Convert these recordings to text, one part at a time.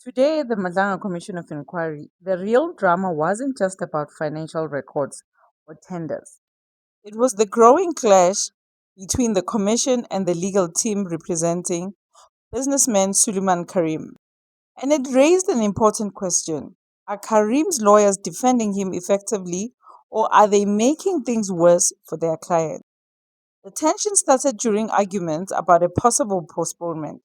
Today, the Madanga Commission of Inquiry, the real drama wasn't just about financial records or tenders. It was the growing clash between the commission and the legal team representing businessman Suleiman Karim. And it raised an important question. Are Karim's lawyers defending him effectively, or are they making things worse for their client? The tension started during arguments about a possible postponement.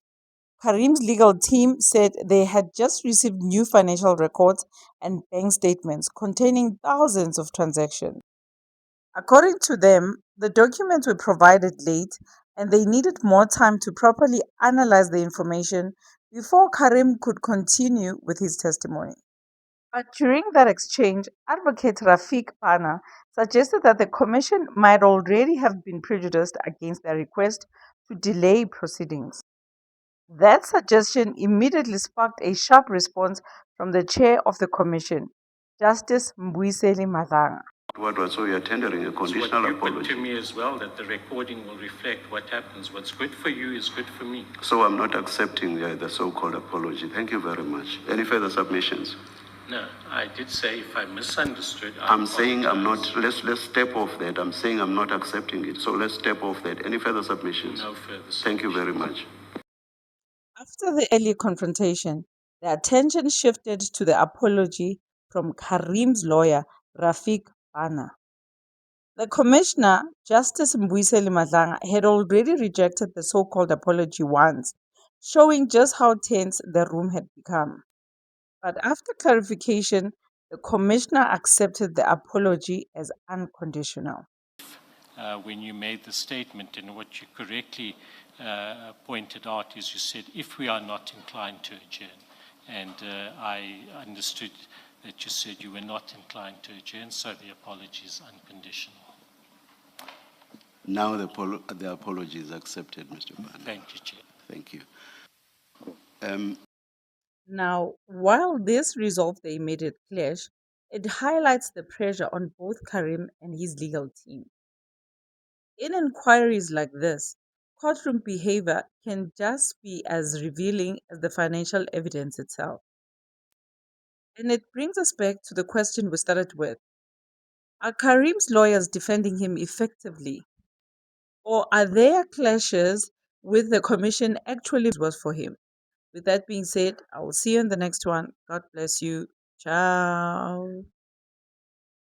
Karim's legal team said they had just received new financial records and bank statements containing thousands of transactions. According to them, the documents were provided late and they needed more time to properly analyze the information before Karim could continue with his testimony. But during that exchange, Advocate Rafiq Pana suggested that the Commission might already have been prejudiced against their request to delay proceedings. That suggestion immediately sparked a sharp response from the chair of the Commission, Justice Mbuyiseli Madanga. So you're tendering a conditional what you put apology. to me as well, that the recording will reflect what happens. What's good for you is good for me. So I'm not accepting the so-called apology. Thank you very much. Any further submissions? No, I did say if I misunderstood. I'm saying I'm not. Let's step off that. I'm saying I'm not accepting it. So let's step off that. Any further submissions? No further. Thank you very much. After the early confrontation, the attention shifted to the apology from Karim's lawyer, Rafiq Pana. The commissioner, Justice Mbuyiseli Madlanga, had already rejected the so-called apology once, showing just how tense the room had become. But after clarification, the commissioner accepted the apology as unconditional. When you made the statement, and what you correctly pointed out is you said, if we are not inclined to adjourn. And I understood that you said you were not inclined to adjourn, so the apology is unconditional. Now the apology is accepted, Mr. Ban. Thank you, Chair. Thank you. Now, while this resolved the immediate clash, it highlights the pressure on both Karim and his legal team. In inquiries like this, courtroom behavior can just be as revealing as the financial evidence itself. And it brings us back to the question we started with. Are Karim's lawyers defending him effectively? Or are their clashes with the commission actually was for him? With that being said, I will see you in the next one. God bless you. Ciao.